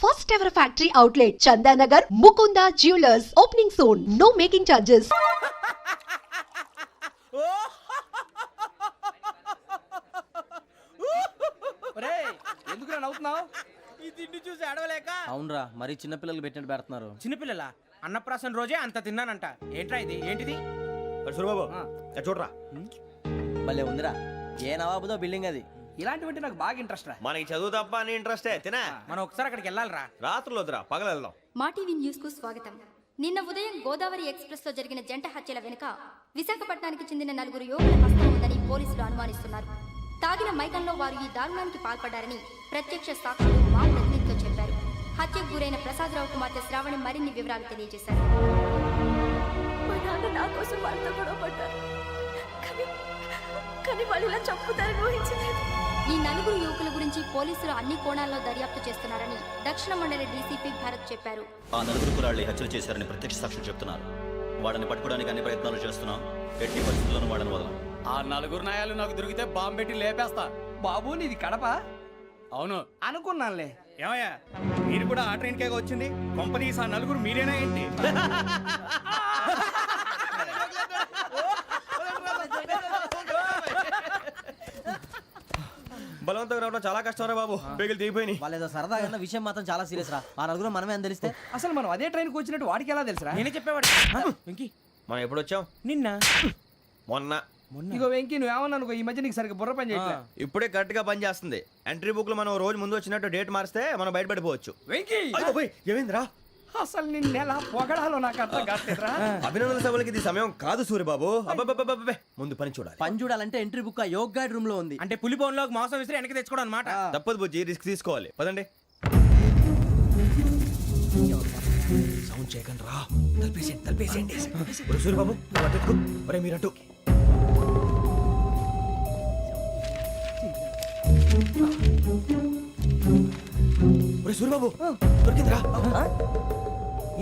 first ever factory outlet, Chandanagar, Mukunda Jewelers, opening soon. No making charges. ఎందుకు నవ్వుతున్నావు? ఈ తిండి చూసి అడవలేక. అవునరా, మరి చిన్నపిల్లలు పెట్టినట్టు పెడుతున్నారు. చిన్నపిల్లల అన్నప్రాసన రోజే అంత తిన్నానంట. ఏంట్రా ఇది? ఏంటిది? సూరిబాబు చూడరా, భలే ఉందిరా. ఏ నవాబుదో బిల్డింగ్ అది. ఇలాంటివంటే నాకు బాగా ఇంట్రెస్ట్ రా. మనకి చదువు తప్ప అని ఇంట్రెస్టే. తినా మనం ఒకసారి అక్కడికి వెళ్ళాలిరా. రాత్రులు వద్దురా, పగలు వెళ్దాం. మా టీవీ న్యూస్ కు స్వాగతం. నిన్న ఉదయం గోదావరి ఎక్స్ప్రెస్ లో జరిగిన జంట హత్యల వెనుక విశాఖపట్నానికి చెందిన 4 యువకుల హస్తం ఉందని పోలీసులు అనుమానిస్తున్నారు. తాగిన మైకంలో వారు ఈ దారుణానికి పాల్పడ్డారని ప్రత్యక్ష సాక్షులు మా ప్రతినిధితో చెప్పారు. హత్యకు గురైన ప్రసాదరావు కుమార్తె శ్రావణి మరిన్ని వివరాలు తెలియజేశారు. మా నాన్న నా కోసం వాళ్ళతో గొడవ పడ్డారు, కానీ వాళ్ళు ఇలా చంపుతారని ఊహించలేదు. ఈ 4 యువకుల గురించి పోలీసులు అన్ని కోణాల్లో దర్యాప్తు చేస్తున్నారని దక్షిణ మండలి డీసీపీ భరత్ చెప్పారు. ఆ 4 కురాళ్లు హత్యలు చేశారని ప్రత్యక్ష సాక్షులు చెప్తున్నారు. వాళ్ళని పట్టుకోవడానికి అన్ని ప్రయత్నాలు చేస్తున్నాం. ఎట్టి పరిస్థితుల్లోనూ వాళ్ళని వదలం. ఆ 4 నాయాలు నాకు దొరికితే బాంబు పెట్టి లేపేస్తా. బాబు నీది కడప? అవును అనుకున్నానులే. ఏమయ్యా, మీరు కూడా ఆ ట్రైన్ కేగా వచ్చింది? కంపెనీస్ ఆ 4 మీరేనా ఏంటి? బలవంతంగా రావడం చాలా కష్టం రా బాబు. బేగులు దిగిపోయినాయి. వాళ్ళేదో సరదాగా అన్న విషయం మాత్రం చాలా సీరియస్ రా. ఆ 4 మనమే అని తెలిస్తే అసలు మనం అదే ట్రైన్కి వచ్చినట్టు వాడికి ఎలా తెలుసురా? నేనే చెప్పేవాడు. వెంకీ, మనం ఎప్పుడు వచ్చాం? నిన్న మొన్న. ఇగో వెంకీ, నువ్వేమన్నా అనుకో, ఈ మధ్య నీకు సరిగ్గా బుర్ర పని చేయట్లే. ఇప్పుడే కరెక్ట్ గా పని చేస్తుంది. ఎంట్రీ బుక్ లో మనం రోజు ముందు వచ్చినట్టు డేట్ మారిస్తే మనం బయటపడిపోవచ్చు. వెంకీ, ఏమైందిరా? అసలు నిన్న ఎలా పొగడాలో నాకు అర్థం కాట్లేదురా. అభినందన సభలకి ఇది సమయం కాదు సూరిబాబు. అబ్బబ్బబ్బబ్బబ్బే, ముందు పని చూడాలి. పని చూడాలంటే ఎంట్రీ బుక్ ఆ యోగ్ గైడ్ రూమ్ లో ఉంది. అంటే పులి బోన్లోకి మాంసం విసిరి వెనక్కి తెచ్చుకోవడం అనమాట. తప్పదు బుజ్జి, రిస్క్ తీసుకోవాలి. పదండి. సౌండ్ చేయకండి రా. తలపేసేయండి. సూరిబాబు నువ్వు అటు ఎత్తుకో. ఒరే మీరు అటు. ఒరే సూరిబాబు, దొరికిందిరా.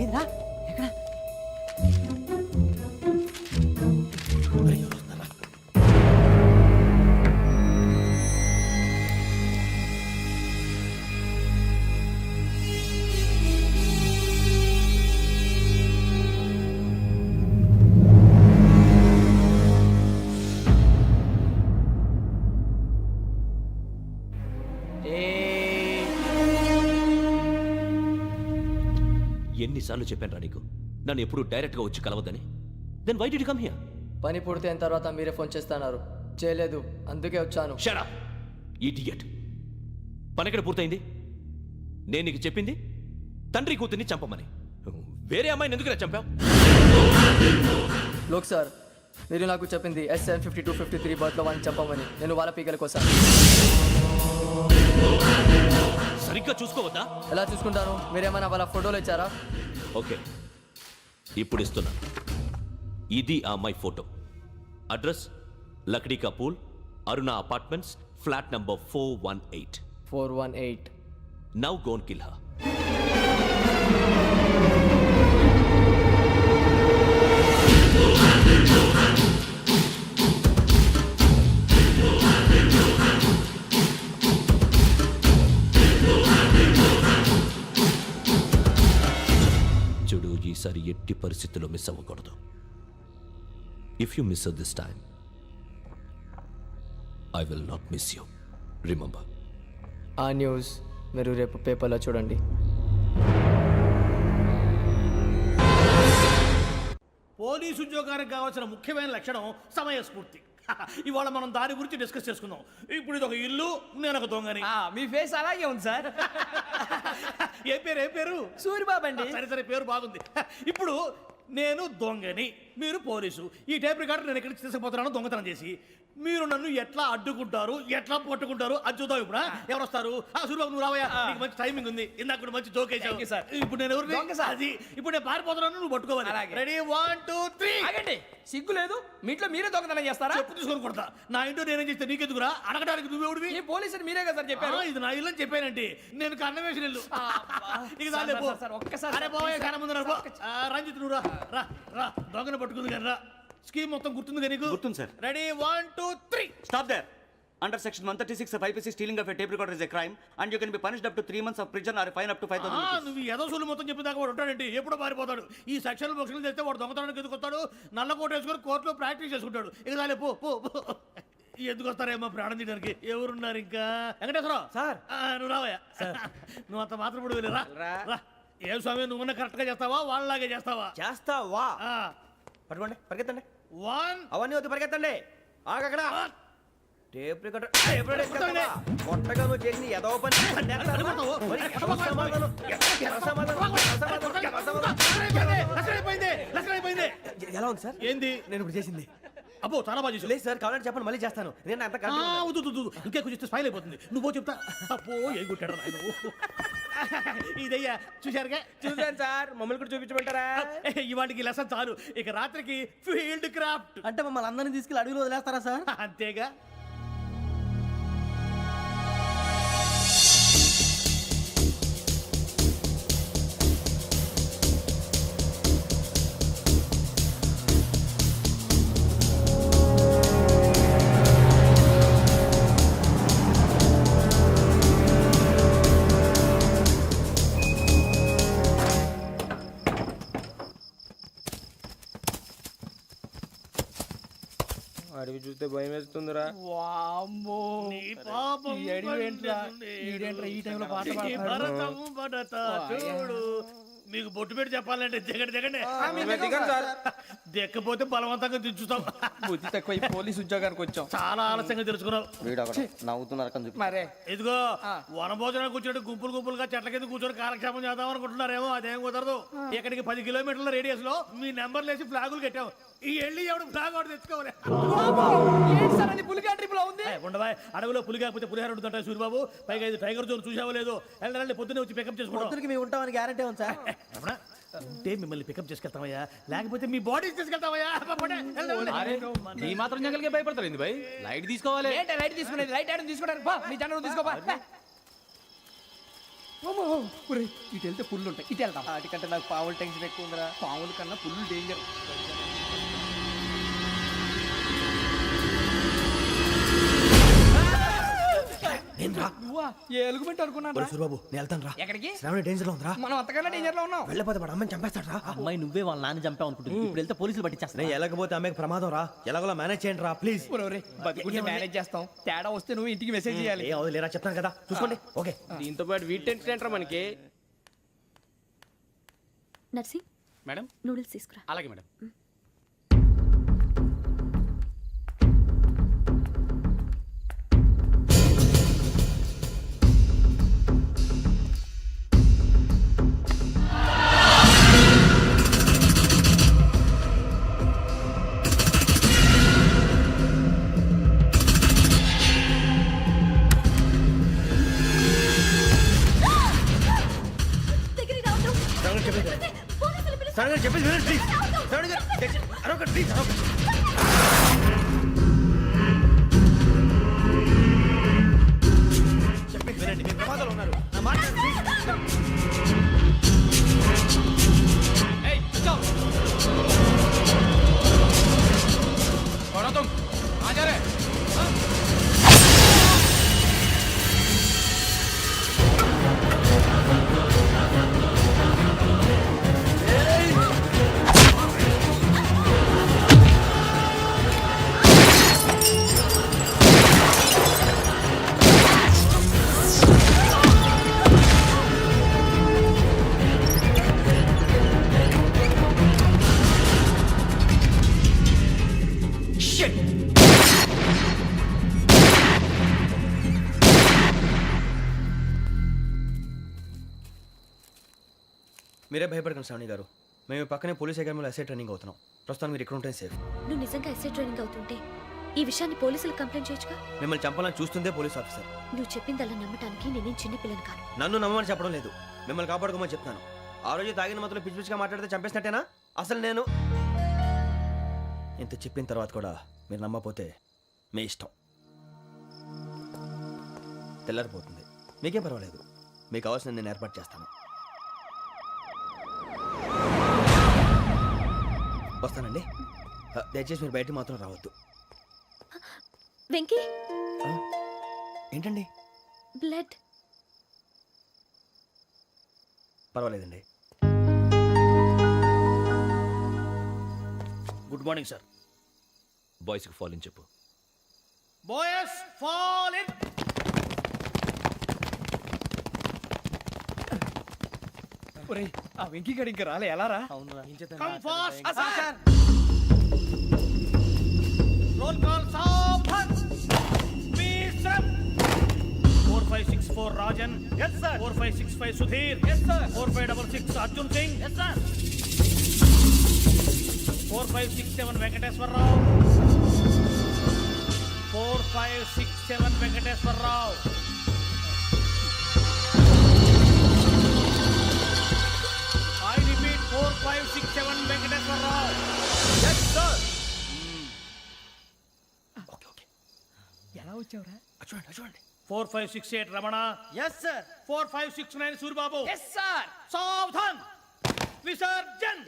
ఏంద్రా ఎక్కడ? ఒరే, ఎవరు వస్తున్నారా? ఎన్నిసార్లు చెప్పాను రా నీకు, నన్ను ఎప్పుడు డైరెక్ట్ గా వచ్చి కలవద్దని? Then why did you come here? పని పూర్తయిన తర్వాత మీరే ఫోన్ చేస్తున్నారు. చేయలేదు, అందుకే వచ్చాను. Shut up idiot. పని ఎక్కడ పూర్తయింది? నేను నీకు చెప్పింది తండ్రి కూతుర్ని చంపమని. వేరే అమ్మాయిని ఎందుకు చంపావు? లోక్ సార్, మీరు నాకు చెప్పింది S75253 బర్త్లో వాళ్ళని చంపమని. నేను వాళ్ళ పీకల కోసం. సరిగ్గా చూసుకోవద్దా? ఎలా చూసుకుంటాను? మీరేమైనా వాళ్ళ ఫోటోలు ఇచ్చారా? ఓకే, ఇప్పుడు ఇస్తున్నా. ఇది ఆ అమ్మాయి ఫోటో. అడ్రస్ లక్డీ కా pool, Aruna apartments, flat number 418. 418. Now go and kill her. చూడు, ఈసారి ఎట్టి పరిస్థితుల్లో మిస్ అవ్వకూడదు. If you miss this time, I will not miss you. Remember. ఆ న్యూస్ మీరు రేపు పేపర్లో చూడండి. పోలీసు ఉద్యోగానికి కావాల్సిన ముఖ్యమైన లక్షణం సమయస్ఫూర్తి. ఇవాళ మనం దాని గురించి డిస్కస్ చేసుకుందాం. ఇప్పుడు ఇది ఒక ఇల్లు, నేను ఒక దొంగని. మీ ఫేస్ అలాగే ఉంది సార్. ఏ పేరు? సూరిబాబు అండి. సరే, పేరు బాగుంది. ఇప్పుడు నేను దొంగని, మీరు పోలీసు. ఈ టైప్ రికార్డు నేను ఎక్కడికి తీసుకుపోతున్నాను దొంగతనం చేసి. మీరు నన్ను ఎట్లా అడ్డుకుంటారు, ఎట్లా పట్టుకుంటారు అది చూద్దాం. ఇప్పుడు ఎవరు వస్తారు? సూరిబాబు నువ్వు రావయ్యా, నీకు మంచి టైమింగ్ ఉంది. ఇందాక కూడా మంచి జోక్ వేసావు సార్. ఇప్పుడు నేను ఎవరు? అది ఇప్పుడు నేను పారిపోతున్నాను, నువ్వు పట్టుకోవాలి. రెడీ, 1 2 3. ఆగండి, సిగ్గు లేదు? మీ ఇంట్లో మీరే దొంగతనం చేస్తారా? చెప్పు తీసుకొని కొడతా. నా ఇంట్లో నేనేం చేస్తే నీకెందుకురా? అడగడానికి నువ్వెవడివి? ఈ పోలీసులు మీరే కదా సార్ చెప్పారు. ఇది నా ఇల్లు అని చెప్పానంటే నేను కన్నం వేసిన ఇల్లు. ఒక్కసారి రంజిత్ నువ్వు రా, దొంగను పట్టుకుంది కానీ రా. స్కీమ్ మొత్తం గుర్తుంది కానీ నీకు? గుర్తుంది sir. Ready, 1 2 3. Stop there. Under section 136 of IPC, stealing of a tape recorder is a crime, and you can be punished up to 3 months of prison or a fine up to 5,000 rupees. నువ్వు ఏదో సూలు మొత్తం చెప్పేదాకా వాడు ఉంటాడండి, ఎప్పుడో పారిపోతాడు. ఈ section బుక్స్లు తెస్తే వాడు దొంగతనానికి ఎందుకు వస్తాడు? నల్ల కోట వేసుకొని కోర్టులో ప్రాక్టీస్ చేసుకుంటాడు. ఇక చాలే పో పో పో. ఎందుకు వస్తారేమో ప్రాణం తీయడానికి? ఎవరున్నారు ఇంకా? వెంకటేశ్వరరావు సార్. నువ్వు రావయ్యా. నువ్వు అంత మాత్రం ఇప్పుడు వెళ్ళి రా. ఏ స్వామి, నువ్వు కరెక్ట్ గా చేస్తావా వాళ్ళలాగే చేస్తావా? చేస్తావా? పట్టుకోండి, పరిగెత్తండి. 1 అవన్నీ వద్దు, పరిగెత్తండి. ఆగక్కడ టేప్ రికార్డర్ కొట్టగా నువ్వు చేసింది ఏదో పని. ఎలా ఉంది సార్? ఏంది? నేను ఇప్పుడు చేసింది అబ్బో చాలా బాగా చేసావు. లేదు సార్, కావాలంటే చెప్పండి, మళ్ళీ చేస్తాను. నేను అంత ఇంకే కొంచెం స్మైల్ అయిపోతుంది. నువ్వు చెప్తా. అబ్బో ఏ కొట్టాడు నాయన. ఇదయ్యా చూశారుగా? చూసాను సార్, మమ్మల్ని కూడా చూపించమంటారా? ఇవాటికి లెసన్ చాలు. ఇక రాత్రికి ఫీల్డ్ క్రాఫ్ట్. అంటే మమ్మల్ని అందరినీ తీసుకెళ్ళి అడుగులో వదిలేస్తారా సార్? అంతేగా. అడవి చూస్తే భయం వేస్తుందిరా. నీ పాపం ఈ టైంలో పాట ఈ భరతము భరత చూడు. మీకు బొట్టు పెట్టి చెప్పాలంటే దిగండి. దిక్కపోతే బలవంతంగా దించుతాం. బుద్ధి తక్కువ పోలీస్ ఉద్యోగానికి వచ్చాం. చాలా ఆలస్యంగా తెలుసుకున్నావు. నవ్వుతున్నారు మరే ఇదిగో వనభోజనానికి కూర్చోటి గుంపులుగా చెట్ల కింద కూర్చొని కాలక్షేపం చేద్దాం అనుకుంటున్నారేమో. అదేం కుదరదు. ఇక్కడికి 10 కిలోమీటర్ల రేడియస్ లో మీ నెంబర్లు వేసి ఫ్లాగులు కట్టాం. ఈ వెళ్ళి ఎవడు ఫ్లాగ్ ఒకటి తెచ్చుకోవాలి. పులిగా ట్రిప్ లో ఉంది. ఉండవా, అడవిలో పులి కాకపోతే పులిహార ఉంటుంటాయి సూర్యబాబు. పైగా ఇది టైగర్ జోన్ చూసావో లేదో. వెళ్ళండి, పొద్దున్నే వచ్చి పికప్ చేసుకుంటాం. మేము ఉంటామని గ్యారంటీ ఉంది సార్. ఉంటే మిమ్మల్ని పికప్ చేసుకెళ్తామయ్యా, లేకపోతే మీ బాడీ తీసుకెళ్తామయ్యా. ఈ మాత్రం జంగల్కే భయపడతారు ఏంది భయ్? లైట్ తీసుకోవాలి. ఏంటి లైట్ తీసుకునేది? లైట్ ఆడని తీసుకోవడానికి బా, నీ జంగల్ తీసుకోబా. ఇటు వెళ్తే పుల్లు ఉంటాయి, ఇటు వెళ్తాం. వాటికంటే నాకు పావులు టెన్షన్ ఎక్కువ ఉందిరా. పాముల కన్నా పుల్లు డేంజర్. ఎలుగుబెట్టి అనుకున్నాను. సూరిబాబు నేను వెళ్తాను రా. ఎక్కడికి? శ్రావణి డేంజర్ లో ఉందిరా. మనం అంతకన్నా డేంజర్ లో ఉన్నాం. వెళ్ళపోతే వాడు అమ్మని చంపేస్తాడు రా. అమ్మాయి నువ్వే వాళ్ళ నాన్న చంపావు అనుకుంటుంది. ఇప్పుడు వెళ్తే పోలీసులు పట్టించేస్తా. నేను వెళ్ళకపోతే అమ్మకి ప్రమాదం రా. ఎలాగోలా మేనేజ్ చేయండి రా ప్లీజ్. బతుకుంటే మేనేజ్ చేస్తాం. తేడా వస్తే నువ్వు ఇంటికి మెసేజ్ చేయాలి. ఏ అవదు లేరా, చెప్తాను కదా, చూసుకోండి. ఓకే. దీంతో పాటు వీటి టెన్షన్ ఏంట్రా మనకి? నర్సింగ్ మేడం నూడిల్స్ తీసుకురా. అలాగే మేడం. శ్రావణి చెప్పేసి వినండి ప్లీజ్. శ్రావణి గారు అరొకటి ప్లీజ్, అరొకటి. చెప్పేసి వినండి, మీరు ప్రమాదాలు ఉన్నారు. నా మాట ప్లీజ్. మీరే భయపడకండి శ్రావణి గారు. మేము పక్కనే పోలీస్ అకాడమీలో ఎస్ఐ ట్రైనింగ్ అవుతున్నాం. ప్రస్తుతం మీరు ఇక్కడ ఉంటే సేఫ్. నువ్వు నిజంగా ఎస్ఐ ట్రైనింగ్ అవుతుంటే ఈ విషయాన్ని పోలీసులకు కంప్లైంట్ చేయొచ్చుగా. మిమ్మల్ని చంపాలని చూస్తుందే పోలీస్ ఆఫీసర్. నువ్వు చెప్పిందల్లా నమ్మటానికి నేనేం చిన్న పిల్లని కాను. నన్ను నమ్మమని చెప్పడం లేదు, మిమ్మల్ని కాపాడుకోమని చెప్తాను. ఆ రోజు తాగిన మత్తులో పిచ్చి పిచ్చిగా మాట్లాడితే చంపేసినట్టేనా? అసలు నేను ఇంత చెప్పిన తర్వాత కూడా మీరు నమ్మపోతే మీ ఇష్టం. తెల్లారిపోతుంది, మీకేం పర్వాలేదు. మీకు కావాల్సిన నేను ఏర్పాటు చేస్తాను. వస్తానండి. దయచేసి మీరు బయట మాత్రం రావద్దు. వెంకీ ఏంటండి? బ్లడ్. పర్వాలేదండి. Good morning sir. బాయ్స్కి ఫాల్ ఇన్ చెప్పు. Boys fall in. ఒరేయ్, ఆ వెంకీ గడి ఇంకా రాలే, ఎలా రా? Come fast sir. Roll call సావధాన్. విశ్రమ్. 4564 Rajan. yes sir. 4565 Sudhir. yes sir. 4566 Arjun Singh. yes sir. 4567 Venkateswararao. 4567 Venkateswararao. I repeat 4567 Venkateswararao. yes sir. Okay okay. ఎలా వచ్చావురా? చూడండి. 4568 Ramana. Yes sir. 4569 Suribabu. Yes sir. సావధాన్. విసర్జన్.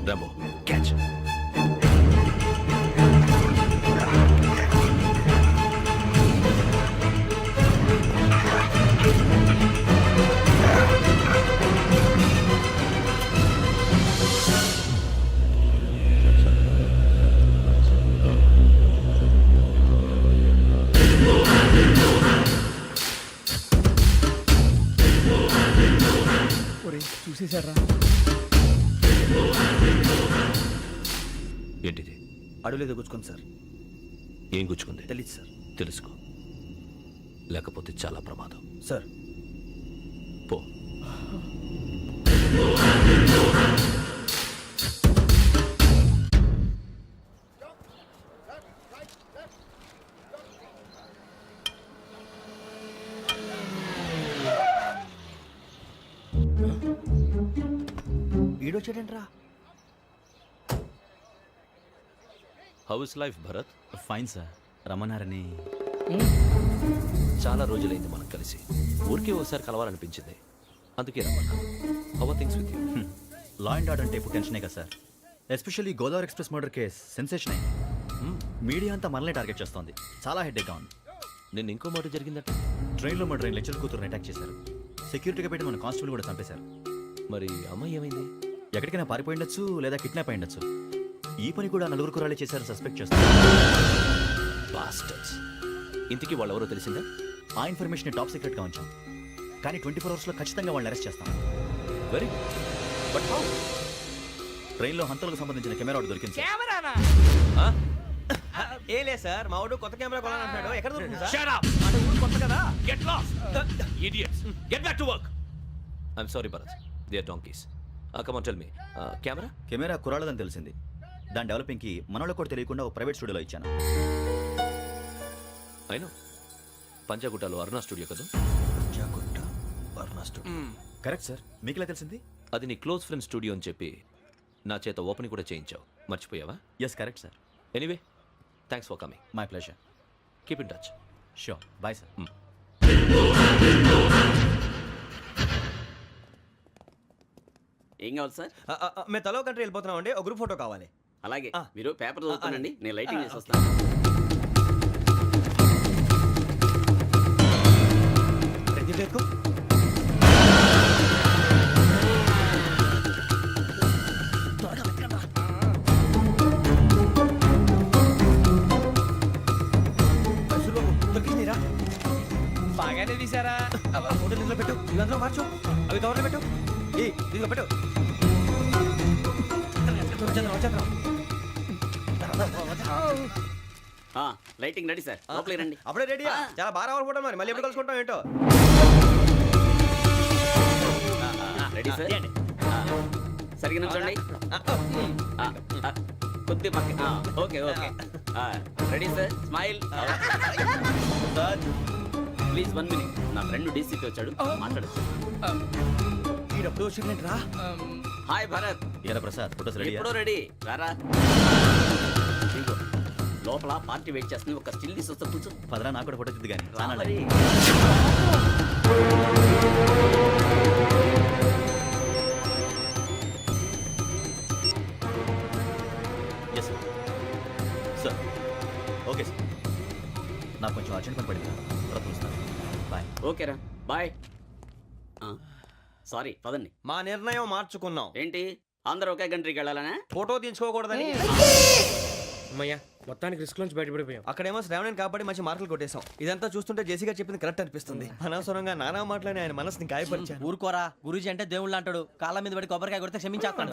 Rambo catch. ఒరేయ్, చూసేశారా? ఏంటిది? అడవిలో గుచ్చుకుంది సార్. ఏం గుచ్చుకుంది? తెలీదు సార్. తెలుసుకో, లేకపోతే చాలా ప్రమాదం. సార్ పో. ఈడొచ్చాడేంట్రా? How is life Bharat? Fine sir. రమ్మన్నారని. చాలా రోజులైంది మనం కలిసి. ఊరికే ఒకసారి కలవాలనిపించింది, అందుకే రమ్మన్నా. How are things with you? Law and order అంటే ఇప్పుడు టెన్షనే కదా sir. Especially Godavari express murder case sensation అయింది. మీడియా అంతా మనల్ని టార్గెట్ చేస్తోంది. చాలా హెడ్ఏక్గా ఉంది. నిన్న ఇంకో మాట జరిగిందట. ట్రైన్లో మా ట్రైన్ లెక్చర్ కూతురుని అటాక్ చేశారు. సెక్యూరిటీగా పెట్టి మన కానిస్టేబుల్ కూడా చంపేశారు. మరి అమ్మాయి ఏమైంది? ఎక్కడికైనా పారిపోయి ఉండొచ్చు, లేదా కిడ్నాప్ అయి ఉండొచ్చు. ఈ పని కూడా నలుగురు కురాలే చేశారని సస్పెక్ట్ చేస్తారు. బాస్టర్స్. ఇంతకీ వాళ్ళెవరో తెలిసిందా? ఆ ఇన్ఫర్మేషన్ టాప్ సీక్రెట్గా ఉంచాం, కానీ 24 అవర్స్లో ఖచ్చితంగా వాళ్ళని అరెస్ట్ చేస్తాం. Very but how? ట్రైన్లో హంతలకు సంబంధించిన కెమెరా ఒకటి దొరికింది సార్. కెమెరానా? ఏ లే సార్, మా వాడు కొత్త కెమెరా కొనాలంటున్నాడు. ఎక్కడ దొరుకుతుంది సార్? Shut up! అంటే ఊరు కొత్త కదా. Get lost! Idiots! Get back to work! I'm sorry, Bharat. They are donkeys. Come on, tell me. Camera? Camera కురాలదని తెలిసింది. దాని డెవలపింగ్కి మనోళ్ళకి కూడా తెలియకుండా ఒక ప్రైవేట్ స్టూడియోలో ఇచ్చాను. I know. పంజాగుట్టలో అరుణ స్టూడియో కదా? జాగుట్ట వర్ణ స్టూడియో. Correct sir. మీకు ఎలా తెలిసింది? అది నీ క్లోజ్ ఫ్రెండ్ స్టూడియో అని చెప్పి నా చేత ఓపెనింగ్ కూడా చేయించావు. మర్చిపోయావా? Yes correct sir. Anyway, thanks for coming. My pleasure. Keep in touch. Sure. Bye sir. ఏం కావాలి సార్? మేము తలో కంట్రీ వెళ్ళిపోతున్నాం అండి. ఒక గ్రూప్ ఫోటో కావాలి. అలాగే, ఆ. మీరు పేపర్ చదువుతానండి, నేను లైటింగ్ చేసి వస్తాను. ప్రదీప్ ఎక్కువ. బాగానే తీసారా? ఫోటో ఇందులో పెట్టు, ఇవి అందులో మార్చు, అవి కవర్లో పెట్టు. ఇదిగో పెట్టు. వచ్చేద్దాం. లైటింగ్ రెడీ సార్, లోపలికి రండి. అప్పుడే రెడీ. చాలా బాగా రావాలి ఫోటో. మరి మళ్ళీ ఎప్పుడు కలుసుకుంటాం ఏంటో. Ready sir. సరిగ్గా నుంచోండి. కొద్ది పక్క. Okay okay. Ready sir. Smile. Please 1 minute. నా ఫ్రెండ్ డీసీపీ వచ్చాడు, మాట్లాడచ్చు. ఈడప్పుడు వచ్చిందేంట్రా? హాయ్ భరత్. ఇలా ప్రసాద్ ఫోటోస్ రెడీ? ఎప్పుడో రెడీ. రారా. లోపల పార్టీ వెయిట్ చేస్తుంది, ఒక స్టిల్ తీసి వస్తా కూర్చో. పదరా నాకు కూడా ఫోటో తిద్దు కానీ చాలా మరి. Yes sir. Sir okay sir, నాకు కొంచెం అర్జెంట్ పని పడింది, తర్వాత వస్తాను. బాయ్. ఓకేరా బాయ్. సారీ పదండి. మా నిర్ణయం మార్చుకున్నాం. ఏంటి అందరూ ఒకే కంట్రీకి వెళ్ళాలనే? ఫోటో తీసుకోకూడదని. అమ్మయ్యా మొత్తానికి రిస్క్ నుంచి బయటపడిపోయాం. అక్కడేమో శ్రావణిని కాబట్టి మంచి మార్కులు కొట్టేశాం. ఇదంతా చూస్తుంటే జేసీగా చెప్పింది కరెక్ట్ అనిపిస్తుంది. అనవసరంగా నానా మాటలని ఆయన మనసుని గాయపరిచాను. ఊరుకోరా, గురూజీ అంటే దేవుళ్ళు అంటాడు. కాళ్ళ మీద పడి కొబ్బరికాయ కొడితే క్షమించేస్తాను.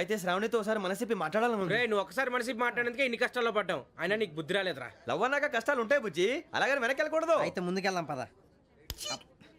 అయితే శ్రావణితో ఒకసారి మనసిప్పి మాట్లాడాలను. రే నువ్వు ఒకసారి మనిషి మాట్లాడేందుకే ఇన్ని కష్టాల్లో పడ్డాం, అయినా నీకు బుద్ధి రాలేదురా. లవ్ అన్నాక కష్టాలు ఉంటాయి బుజ్జి, అలాగని వెనక్కి వెళ్ళకూడదు. అయితే ముందుకెళ్దాం పద.